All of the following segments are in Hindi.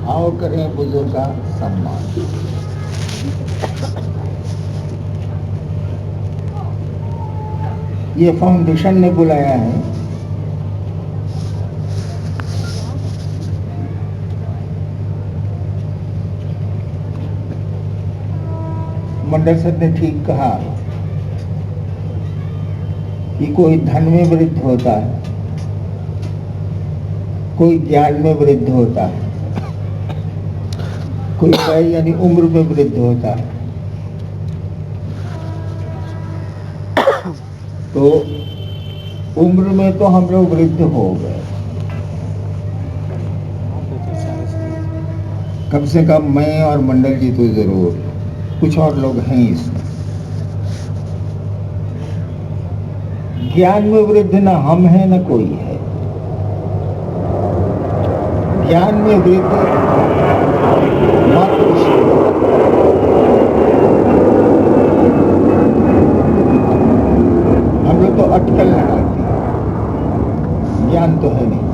आओ करें बुजुर्ग का सम्मान। ये फाउंडेशन ने बुलाया है। मंडल सर ने ठीक कहा कि कोई धन में वृद्ध होता है, कोई ज्ञान में वृद्ध होता है, कोई वय यानी उम्र में वृद्ध होता है। तो उम्र में तो हम लोग वृद्ध हो गए, कम से कम मैं और मंडल जी तो जरूर, कुछ और लोग हैं इसमें। ज्ञान में वृद्ध न हम हैं न कोई है। ज्ञान में वृद्ध मात्र हम लोग तो अटकल लगाते हैं, ज्ञान तो है नहीं।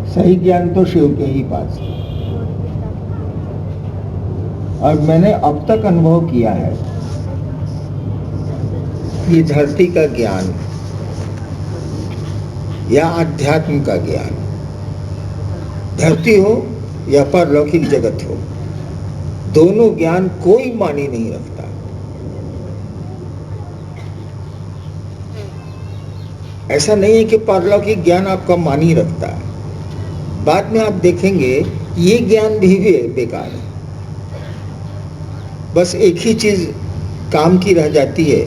सही ज्ञान तो शिव के ही पास है। और मैंने अब तक अनुभव किया है कि धरती का ज्ञान या अध्यात्म का ज्ञान, धरती हो या परलौकिक जगत हो, दोनों ज्ञान कोई मानी नहीं रखता। ऐसा नहीं है कि परलौकिक ज्ञान आपका मानी रखता है। बाद में आप देखेंगे ये ज्ञान भी बेकार है। बस एक ही चीज काम की रह जाती है,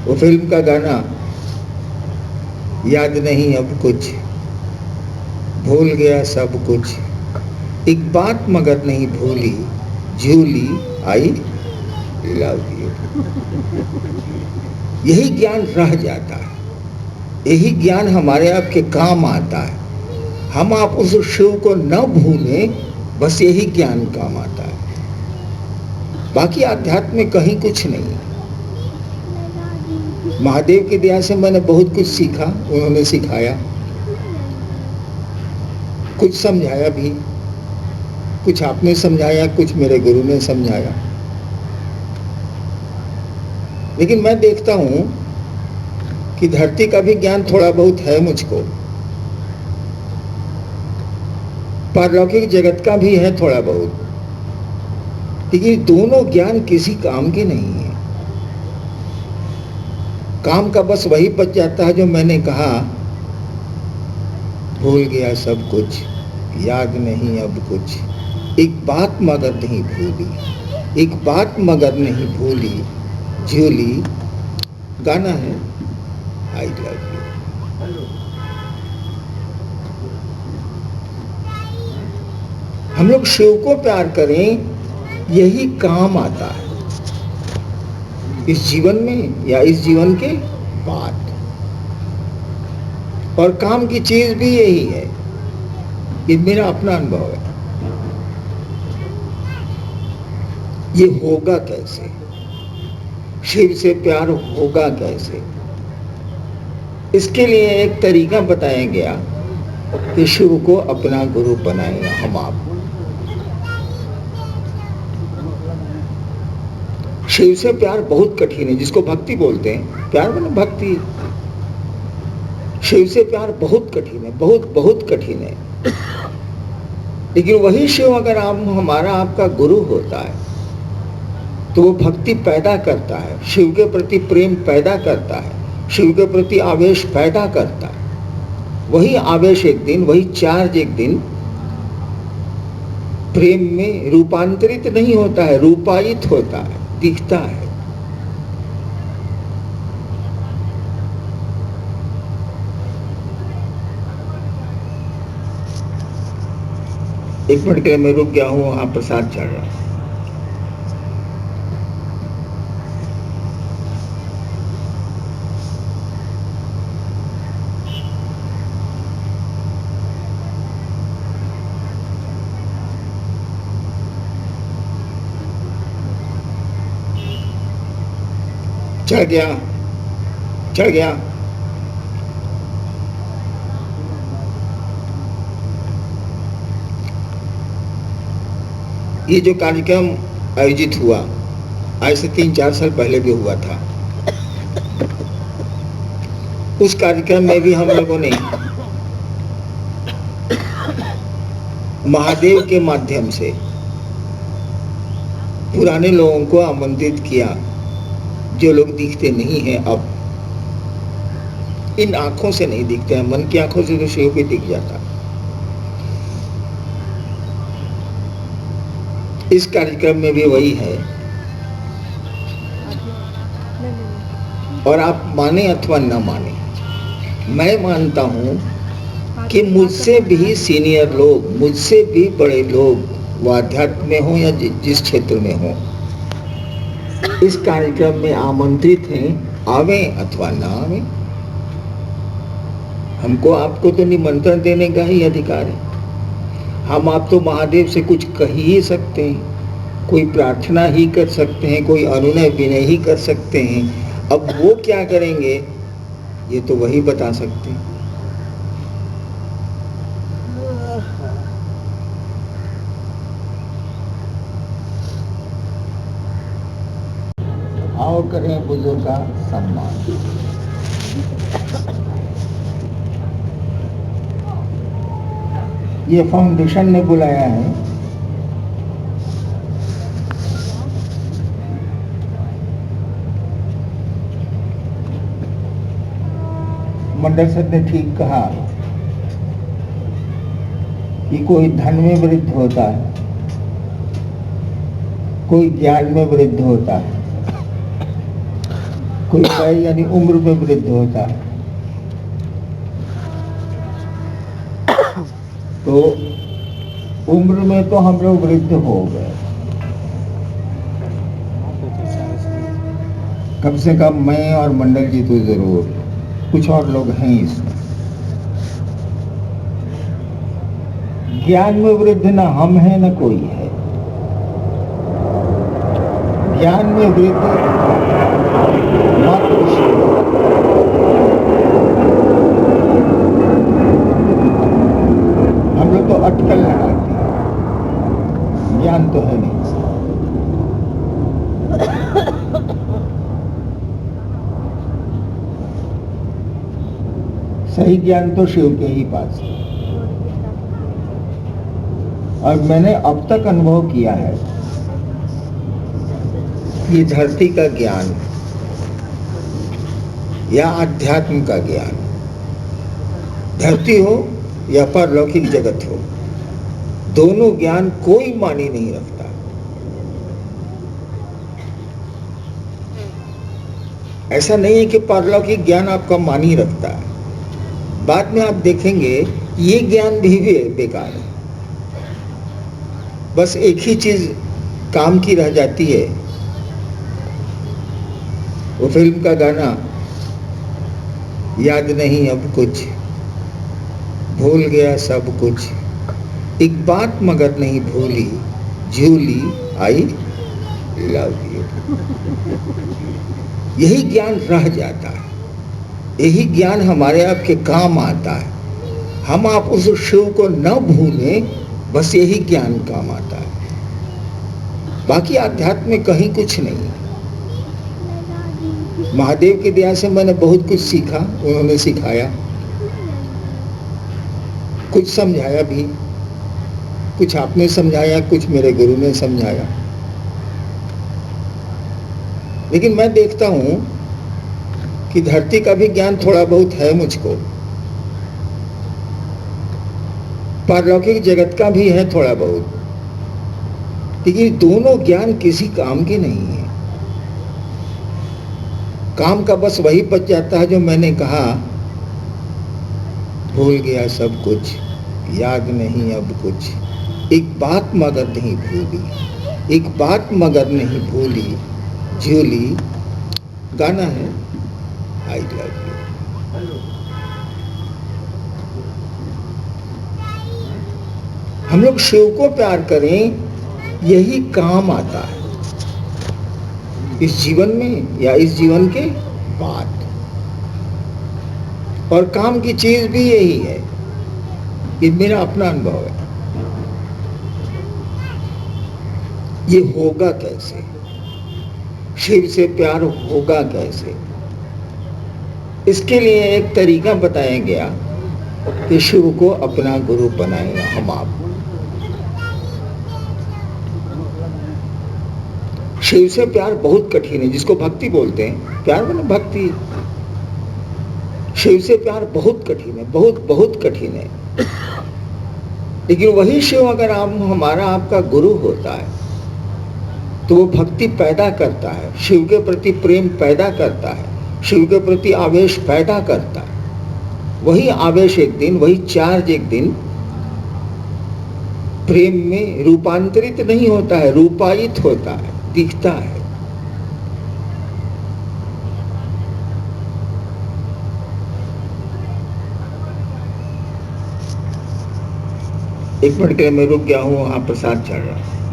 वो फिल्म का गाना, याद नहीं अब कुछ, भूल गया सब कुछ, एक बात मगर नहीं भूली, जूली आई लव यू। यही ज्ञान रह जाता है, यही ज्ञान हमारे आपके काम आता है। हम आप उस शिव को न भूलें, बस यही ज्ञान काम आता है। बाकी आध्यात्म में कहीं कुछ नहीं है। महादेव की दया से मैंने बहुत कुछ सीखा, उन्होंने सिखाया, कुछ समझाया भी, कुछ आपने समझाया, कुछ मेरे गुरु ने समझाया। लेकिन मैं देखता हूं कि धरती का भी ज्ञान थोड़ा बहुत है मुझको, पारलौकिक जगत का भी है थोड़ा बहुत, लेकिन दोनों ज्ञान किसी काम के नहीं है। काम का बस वही बच जाता है जो मैंने कहा, भूल गया सब कुछ, याद नहीं अब कुछ, एक बात मगर नहीं भूली, एक बात मगर नहीं भूली, झूली। गाना है आई लव यू। हम लोग शिव को प्यार करें, यही काम आता है इस जीवन में या इस जीवन के बाद। और काम की चीज भी यही है, ये मेरा अपना अनुभव है। ये होगा कैसे, शिव से प्यार होगा कैसे, इसके लिए एक तरीका बताया गया कि शिव को अपना गुरु बनाएगा हम आप। शिव से प्यार बहुत कठिन है, जिसको भक्ति बोलते हैं, प्यार माने भक्ति। शिव से प्यार बहुत कठिन है, बहुत बहुत कठिन है। लेकिन वही शिव अगर हमारा आपका गुरु होता है तो वो भक्ति पैदा करता है, शिव के प्रति प्रेम पैदा करता है, शिव के प्रति आवेश पैदा करता है। वही आवेश एक दिन, वही चार्ज एक दिन प्रेम में रूपांतरित नहीं होता है, रूपायित होता है, दिखता है। एक मिनट के लिए मैं रुक गया हूं, वहां प्रसाद चढ़ रहा है। चढ़ गया, चढ़ गया। ये जो कार्यक्रम आयोजित हुआ आज से 3-4 साल पहले भी हुआ था। उस कार्यक्रम में भी हम लोगों ने महादेव के माध्यम से पुराने लोगों को आमंत्रित किया, जो लोग दिखते नहीं हैं, अब इन आंखों से नहीं दिखते हैं, मन की आंखों से तो शिव भी दिख जाता। इस कार्यक्रम में भी वही है। और आप माने अथवा न माने, मैं मानता हूं कि मुझसे भी सीनियर लोग, मुझसे भी बड़े लोग, वो आध्यात्म में हो या जिस क्षेत्र में हो, इस कार्यक्रम में आमंत्रित हैं, आवे अथवा ना आवे। हमको आपको तो निमंत्रण देने का ही अधिकार है। हम आप तो महादेव से कुछ कह ही सकते हैं, कोई प्रार्थना ही कर सकते हैं, कोई अनुनय विनय ही कर सकते हैं। अब वो क्या करेंगे ये तो वही बता सकते हैं। आओ करें बुजुर्ग का सम्मान। ये फाउंडेशन ने बुलाया है। मंडल सर ने ठीक कहा कि कोई धन में वृद्ध होता है, कोई ज्ञान में वृद्ध होता है, कोई वय यानी उम्र में वृद्ध होता है। तो उम्र में तो हम लोग वृद्ध हो गए, कम से कम मैं और मंडल जी तो जरूर, कुछ और लोग हैं इसमें। ज्ञान में वृद्ध ना हम हैं ना कोई है। ज्ञान में वृद्ध मात्र हम लोग तो अटकल लगाते हैं, ज्ञान तो है नहीं। सही ज्ञान तो शिव के ही पास है। और मैंने अब तक अनुभव किया है ये धरती का ज्ञान या अध्यात्म का ज्ञान, धरती हो या परलौकिक जगत हो, दोनों ज्ञान कोई मानी नहीं रखता। ऐसा नहीं है कि परलौकिक ज्ञान आपका मानी रखता है। बाद में आप देखेंगे ये ज्ञान भी बेकार है। बस एक ही चीज काम की रह जाती है, वो फिल्म का गाना, याद नहीं अब कुछ, भूल गया सब कुछ, एक बात मगर नहीं भूली, झूली आई लव यू। यही ज्ञान रह जाता है, यही ज्ञान हमारे आपके काम आता है। हम आप उस शिव को न भूलें, बस यही ज्ञान काम आता है। बाकी आध्यात्म में कहीं कुछ नहीं। महादेव की दया से मैंने बहुत कुछ सीखा, उन्होंने सिखाया, कुछ समझाया भी, कुछ आपने समझाया, कुछ मेरे गुरु ने समझाया। लेकिन मैं देखता हूं कि धरती का भी ज्ञान थोड़ा बहुत है मुझको, पारलौकिक जगत का भी है थोड़ा बहुत, लेकिन दोनों ज्ञान किसी काम के नहीं है। काम का बस वही बच जाता है जो मैंने कहा, भूल गया सब कुछ, याद नहीं अब कुछ, एक बात मगर नहीं भूली, एक बात मगर नहीं भूली, झूली, गाना है आई लव यू। हम लोग शिव को प्यार करें, यही काम आता है। इस जीवन में या इस जीवन के बाद। और काम की चीज भी यही है, ये मेरा अपना अनुभव है। ये होगा कैसे, शिव से प्यार होगा कैसे, इसके लिए एक तरीका बताया गया कि शिव को अपना गुरु बनाएगा हम आप। शिव से प्यार बहुत कठिन है, जिसको भक्ति बोलते हैं, प्यार माने भक्ति। शिव से प्यार बहुत कठिन है, बहुत बहुत कठिन है। लेकिन वही शिव अगर हमारा आपका गुरु होता है तो वो भक्ति पैदा करता है, शिव के प्रति प्रेम पैदा करता है, शिव के प्रति आवेश पैदा करता है। वही आवेश एक दिन, वही चार्ज एक दिन प्रेम में रूपांतरित नहीं होता है, रूपायित होता है, दिखता है। एक मिनट के लिए मैं रुक गया हूं, वहां प्रसाद चढ़ रहा है।